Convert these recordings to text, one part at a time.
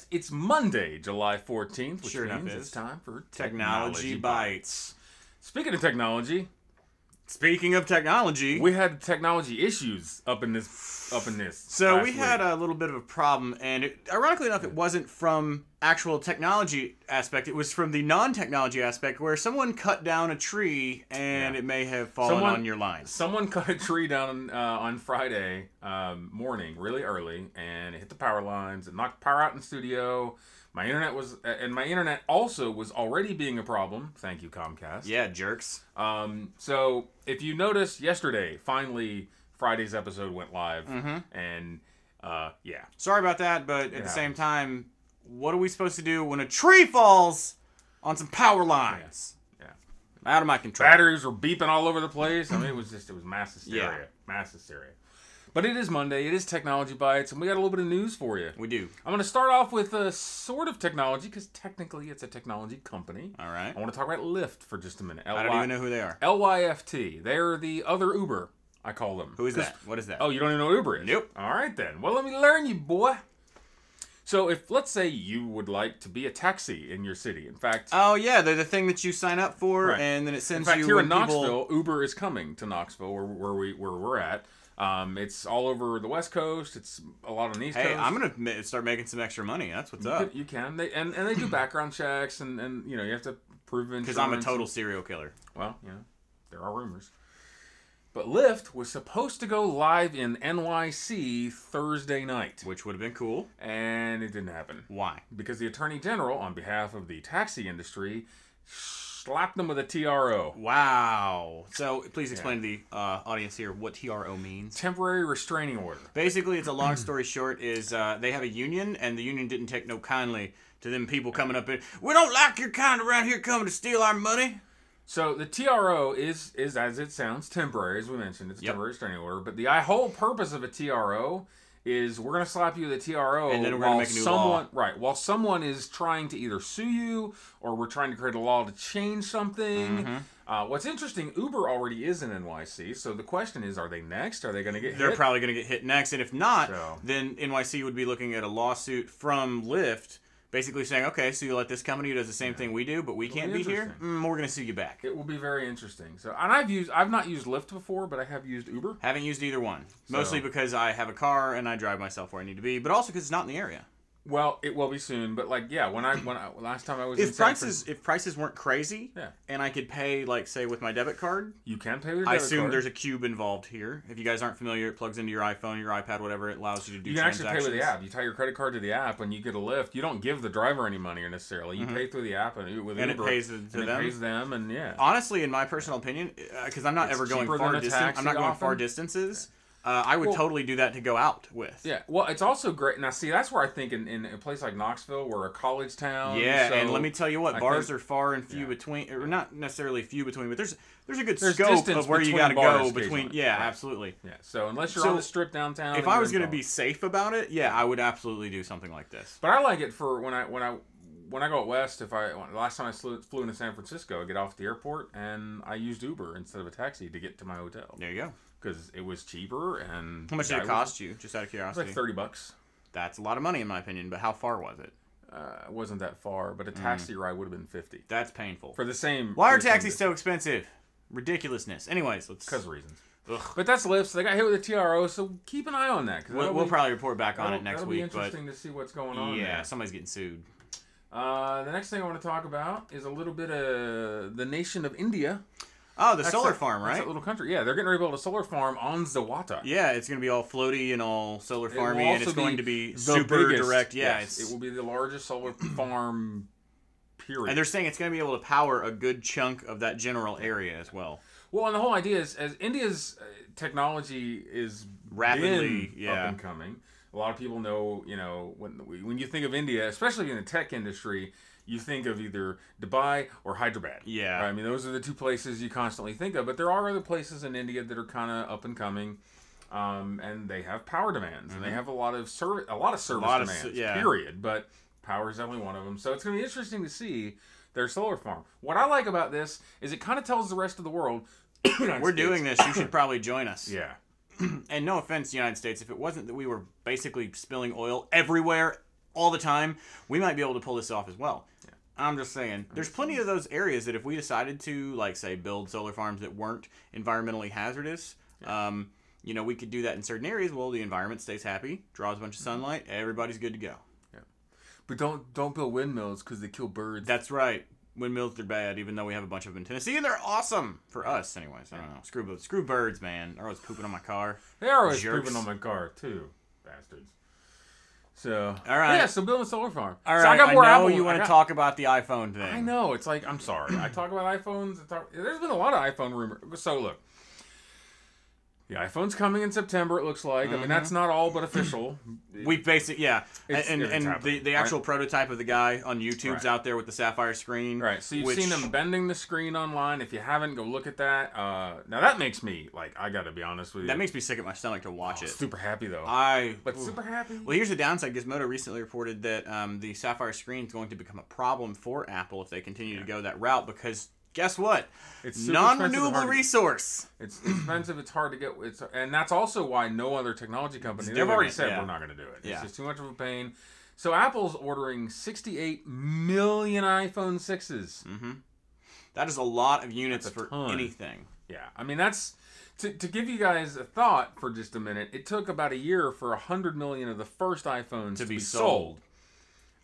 It's Monday, July 14th, which sure means it's time for Technology Bites. Speaking of technology, we had technology issues up in this. So we had a little bit of a problem, and ironically enough, it wasn't from actual technology aspect. It was from the non-technology aspect, where someone cut down a tree and it may have fallen on your line. Someone cut a tree down on Friday morning, really early, and it hit the power lines. It knocked power out in the studio. My internet also was already being a problem. Thank you, Comcast. Yeah, jerks. So if you noticed yesterday, finally Friday's episode went live, and yeah. Sorry about that, but at the same time, what are we supposed to do when a tree falls on some power lines? Yeah. Out of my control. Batteries were beeping all over the place. I mean, it was mass hysteria. Yeah. Mass hysteria. But it is Monday. It is Technology Bites, and we got a little bit of news for you. We do. I'm going to start off with a sort of technology, because technically it's a technology company. All right. I want to talk about Lyft for just a minute. I don't even know who they are. LYFT. They're the other Uber, I call them. Who is that? What is that? Oh, you don't even know what Uber is? Nope. All right, then. Well, let me learn you, boy. So if, let's say, you would like to be a taxi in your city. In fact... Oh, yeah. They're the thing that you sign up for, and then it sends you... In fact, here in Knoxville, Uber is coming to Knoxville, where we're at. It's all over the West Coast. It's a lot on the East Coast. Hey, I'm gonna start making some extra money. That's what's up. You can. And they do background checks, and you know, you have to prove insurance. Because I'm a total serial killer. Well, you know, there are rumors. But Lyft was supposed to go live in NYC Thursday night, which would have been cool, and it didn't happen. Why? Because the Attorney General, on behalf of the taxi industry, slapped them with a TRO. Wow. So, please explain to the audience here what TRO means. Temporary restraining order. Basically, it's a long story short, is they have a union, and the union didn't take no kindly to them people coming up in, we don't like your kind around here coming to steal our money. So, the TRO is as it sounds, temporary, as we mentioned. It's a temporary restraining order. But the whole purpose of a TRO is we're going to slap you with a TRO, and then we're going to make a new law. Right, while someone is trying to either sue you or we're trying to create a law to change something. What's interesting, Uber already is in NYC, so the question is, are they next? Are they going to get hit? They're probably going to get hit next, and if not, then NYC would be looking at a lawsuit from Lyft, basically saying, okay, so you let this company who does the same thing we do, but we can't be here? We're going to sue you back. It will be very interesting. So, and I've not used Lyft before, but I have used Uber. Haven't used either one. Mostly because I have a car and I drive myself where I need to be, but also because it's not in the area. Well, it will be soon, but like, yeah, when I last time I was if prices weren't crazy, and I could pay, like, say, with my debit card, you can pay with your debit I card. assume there's a cube involved here. If you guys aren't familiar, it plugs into your iPhone, your iPad, whatever. It allows you to do. You can actually pay with the app. You tie your credit card to the app, and you get a Lyft. You don't give the driver any money necessarily. You pay through the app and with Uber, it pays to them. It pays them, and yeah. Honestly, in my personal opinion, because I'm not ever going far distance, I'm not going far distances. I would totally do that to go out with. Yeah, well, it's also great. Now, see, that's where I think in a place like Knoxville, we're a college town. Yeah, so and let me tell you what, bars are far and few between, or not necessarily few between, but there's a good scope of where you got to go between. Yeah, absolutely. Yeah, so unless you're on the strip downtown. If I was going to be safe about it, I would absolutely do something like this. But I like it for when I go out west. Last time I flew into San Francisco, I get off the airport and I used Uber instead of a taxi to get to my hotel. There you go. Because it was cheaper and... How much did it cost you, just out of curiosity? It was like $30. That's a lot of money in my opinion, but how far was it? It wasn't that far, but a taxi ride would have been $50. That's painful. For the same... Why are taxis so expensive? Ridiculousness. Anyways, let's... Because of reasons. Ugh. But that's Lyft, so they got hit with a TRO, so keep an eye on that. We'll probably report back on it next week. It'll be interesting to see what's going on there. Somebody's getting sued. The next thing I want to talk about is a little bit of the nation of India. Oh, the solar farm, right? That's that little country. Yeah, they're getting ready to build a solar farm on Zawata. Yeah, it's going to be all floaty and all solar farmy, and it's going to be super direct. Yeah, it will be the largest solar farm, period. And they're saying it's going to be able to power a good chunk of that general area as well. Well, and the whole idea is, as India's technology is rapidly up and coming, a lot of people know, when you think of India, especially in the tech industry, you think of either Dubai or Hyderabad. Yeah. Right? I mean, those are the two places you constantly think of. But there are other places in India that are kind of up and coming, and they have power demands, and they have a lot of service demands. Period. But power is definitely one of them. So it's going to be interesting to see their solar farm. What I like about this is it kind of tells the rest of the world, we're doing this. You should probably join us. Yeah. And no offense, United States, if it wasn't that we were basically spilling oil everywhere all the time, we might be able to pull this off as well. Yeah. I'm just saying, there's plenty of those areas that if we decided to, like, say, build solar farms that weren't environmentally hazardous, you know, we could do that in certain areas. Well, the environment stays happy, draws a bunch of sunlight, everybody's good to go. Yeah. But don't build windmills because they kill birds. That's right. Windmills are bad, even though we have a bunch of them in Tennessee, and they're awesome for us, anyways. I don't know. Screw birds, man. They're always pooping on my car. They're always pooping on my car too, bastards. So all right, yeah. So building a solar farm. All right, so I got more Apple. You want to talk about the iPhone thing? I know. It's like, I'm sorry. I talk about iPhones. There's been a lot of iPhone rumors. So look. The iPhone's coming in September, it looks like. I mean, that's not all but official. We basically, and the actual prototype of the guy on YouTube's out there with the sapphire screen. Right, so you've seen them bending the screen online. If you haven't, go look at that. Now that makes me, like, I gotta be honest with you. That makes me sick at my stomach to watch it. Super happy, though. Super happy. Well, here's the downside. Gizmodo recently reported that the sapphire screen is going to become a problem for Apple if they continue to go that route because... Guess what? It's non-renewable resource. It's expensive. It's hard to get. And that's also why no other technology company. They've already said we're not going to do it. It's just too much of a pain. So Apple's ordering 68 million iPhone 6s. Mm-hmm. That is a lot of units for anything. Yeah, I mean that's to give you guys a thought for just a minute. It took about a year for 100 million of the first iPhones to be sold.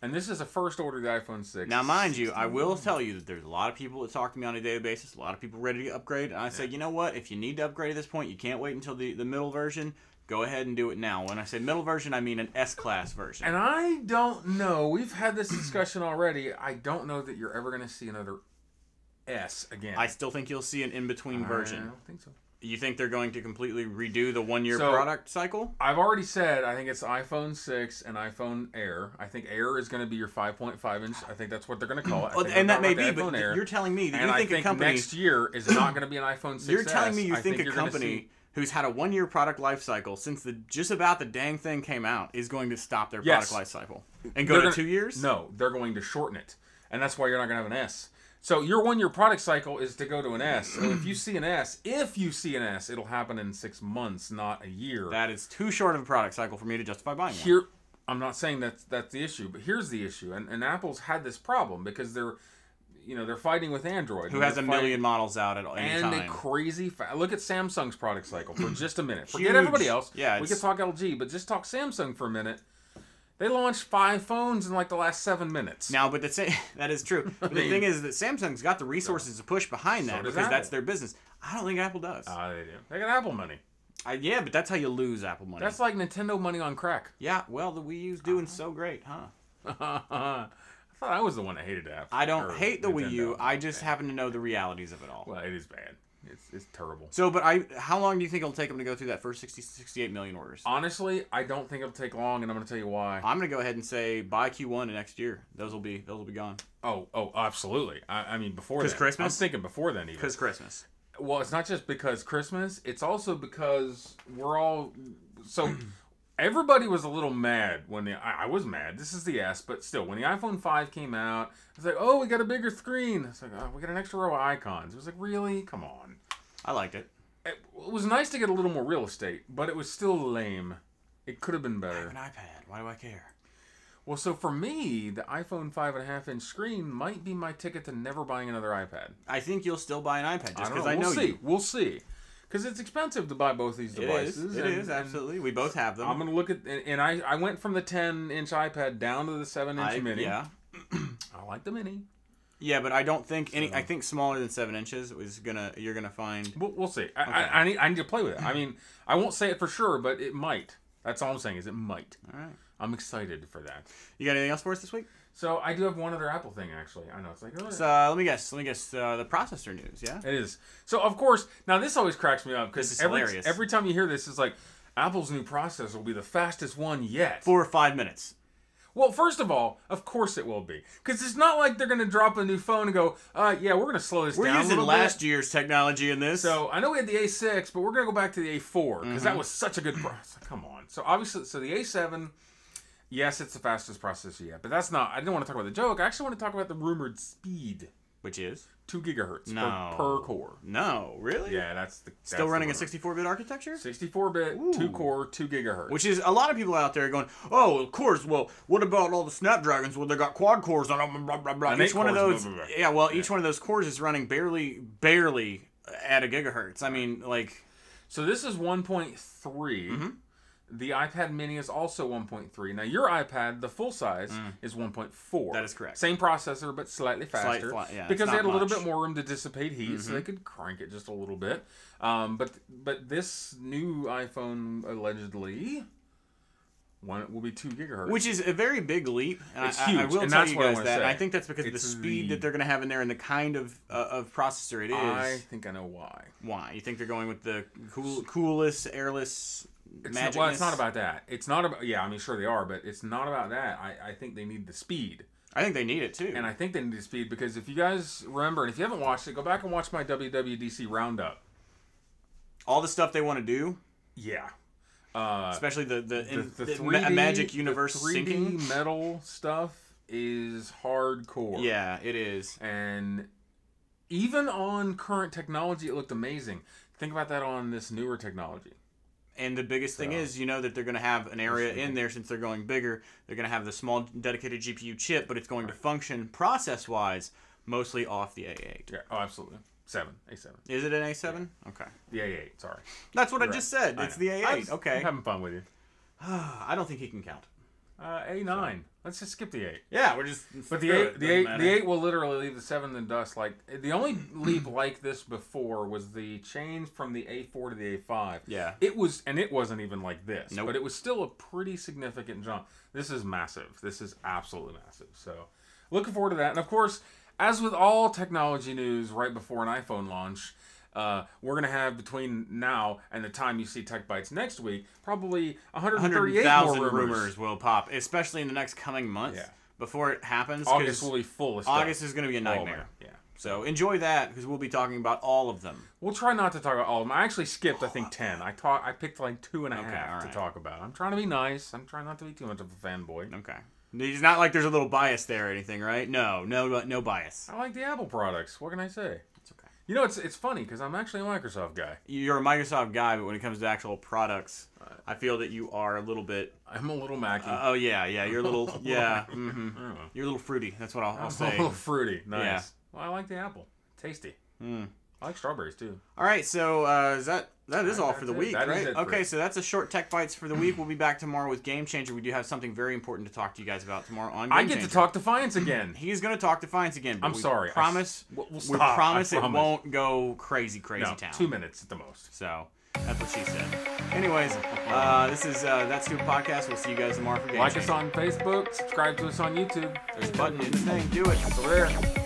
And this is a first order of the iPhone 6. Now, mind you, I will tell you that there's a lot of people that talk to me on a daily basis, a lot of people ready to upgrade, and I say, you know what, if you need to upgrade at this point, you can't wait until the middle version, go ahead and do it now. When I say middle version, I mean an S-Class version. And I don't know, we've had this discussion already, I don't know that you're ever going to see another S again. I still think you'll see an in-between version. I don't think so. You think they're going to completely redo the one-year product cycle? I've already said I think it's iPhone 6 and iPhone Air. I think Air is going to be your 5.5 inch. I think that's what they're going to call it. And that may be, but you're telling me that you think a company... next year is not going to be an iPhone 6S. You're telling me you think a company who's had a one-year product life cycle since just about the dang thing came out is going to stop their product life cycle and go to 2 years? No, they're going to shorten it. And that's why you're not going to have an S. So your one-year product cycle is to go to an S. So if you see an S, it'll happen in 6 months, not a year. That is too short of a product cycle for me to justify buying one. I'm not saying that's the issue, but here's the issue. And Apple's had this problem because they're fighting with Android. Who has a million models out at any time. And a crazy... Look at Samsung's product cycle for just a minute. Forget everybody else. Yeah, we could talk LG, but just talk Samsung for a minute. They launched 5 phones in like the last 7 minutes. Now, but that is true. But the thing is that Samsung's got the resources to push behind that because that's their business. I don't think Apple does. They do. They got Apple money. Yeah, but that's how you lose Apple money. That's like Nintendo money on crack. Yeah, well, the Wii U's doing so great, huh? I thought I was the one that hated Apple. I don't hate the Wii U. I just happen to know the realities of it all. Well, it is bad. It's terrible. So, but how long do you think it'll take them to go through that first 68 million orders? Honestly, I don't think it'll take long, and I'm going to tell you why. I'm going to go ahead and say by Q1 of next year, those will be gone. Oh, absolutely. I mean, before then. Because Christmas? I'm thinking before then, even. Because Christmas. Well, it's not just because Christmas. It's also because we're all... So, everybody was a little mad when I was mad. This is the S, but still, when the iPhone 5 came out, it's like, oh, we got a bigger screen. It's like, oh, we got an extra row of icons. It was like, really? Come on. I liked it. It was nice to get a little more real estate, but it was still lame. It could have been better. I have an iPad. Why do I care? Well, so for me, the iPhone 5.5-inch screen might be my ticket to never buying another iPad. I think you'll still buy an iPad just because I know you. We'll see. Because it's expensive to buy both these devices. It is, absolutely. We both have them. I'm going to look at... And I went from the 10-inch iPad down to the 7-inch Mini. Yeah. I like the Mini. Yeah, but I don't think I think smaller than 7 inches you're gonna find. We'll see. I need to play with it. I mean, I won't say it for sure, but it might. That's all I'm saying is it might. All right. I'm excited for that. You got anything else for us this week? So I do have one other Apple thing actually. I know it's like. Oh, so let me guess. The processor news. Yeah. It is. So of course, now this always cracks me up because hilarious. Every time you hear this, it's like Apple's new processor will be the fastest one yet. 4 or 5 minutes. Well, first of all, of course it will be. Because it's not like they're going to drop a new phone and go, yeah, we're going to slow this down a little bit. We're using last year's technology in this. So, I know we had the A6, but we're going to go back to the A4. Because that was such a good processor. Come on. So, obviously, the A7, Yes, it's the fastest processor yet, but that's not. I didn't want to talk about the joke. I actually want to talk about the rumored speed, which is 2 gigahertz no. per core. No, really? Yeah, that's still running a 64-bit architecture. 64-bit, 2 core, 2 gigahertz. Which is a lot of people out there going, oh, of course. Well, what about all the Snapdragons where they got quad cores on them? Blah, blah, blah. And each one cores, of those, blah, blah, blah. yeah. Well, each one of those cores is running barely at a gigahertz. I mean, like. So this is 1.3. Mm-hmm. The iPad Mini is also 1.3. Now, your iPad, the full size, is 1.4. That is correct. Same processor, but slightly faster. Because they had a little bit more room to dissipate heat, so they could crank it just a little bit. But this new iPhone, allegedly, will be 2 gigahertz. Which is a very big leap. It's huge. I will and tell that's you what guys I that. say. I think that's because of the speed that they're going to have in there and the kind of processor it is. I think I know why. Why? You think they're going with the coolest, airless... Well, it's not about that. It's not about... Yeah, I mean, sure they are, but it's not about that. I think they need the speed. I think they need it, too. And I think they need the speed because if you guys remember, and if you haven't watched it, go back and watch my WWDC Roundup. All the stuff they want to do? Yeah. Especially the 3D, Magic Universe the 3D syncing. metal stuff is hardcore. Yeah, it is. And even on current technology, it looked amazing. Think about that on this newer technology. And the biggest thing is, you know, that they're going to have an area in there since they're going bigger. They're going to have the small dedicated GPU chip, but it's going to function process-wise mostly off the A8. Yeah, oh, absolutely. A7. Is it an A7? Yeah. Okay. The A8, sorry. That's what I just said. It's the A8. Okay. I'm having fun with you. I don't think he can count. A9. So. Let's just skip the 8. Yeah, we're just... But the 8 will literally leave the 7 in dust. Like, the only leap like this before was the change from the A4 to the A5. Yeah. It wasn't even like this. Nope. But it was still a pretty significant jump. This is massive. This is absolutely massive. So, looking forward to that. And, of course, as with all technology news right before an iPhone launch... we're going to have between now and the time you see Tech Bytes next week, probably 138,000 more rumors will pop, especially in the next coming month. Yeah. Before it happens. August will be full of stuff. August is going to be a nightmare. Yeah. So enjoy that because we'll be talking about all of them. We'll try not to talk about all of them. I actually skipped, I think, 10. I picked like 2.5 to talk about. I'm trying to be nice. I'm trying not to be too much of a fanboy. Okay. It's not like there's a little bias there or anything, right? No bias. I like the Apple products. What can I say? You know, it's funny because I'm actually a Microsoft guy. You're a Microsoft guy, but when it comes to actual products, I feel that you are a little bit... I'm a little Mackie. Oh, yeah. You're a little... Yeah. Mm-hmm. You're a little fruity. That's what I'll say. A little fruity. Nice. Yeah. Well, I like the apple. Tasty. I like strawberries, too. All right, so that is all for the week, right? Okay, so that's a short Tech Bites for the week. We'll be back tomorrow with Game Changer. We do have something very important to talk to you guys about tomorrow on Game Changer. I get to talk Defiance again. He's going to talk Defiance again. But I'm sorry. Promise, we'll promise it won't go crazy town. 2 minutes at the most. So that's what she said. Anyways, this is That's Stupid Podcast. We'll see you guys tomorrow for Game Changer. Like us on Facebook. Subscribe to us on YouTube. There's a button in the thing. Do it. It's over there.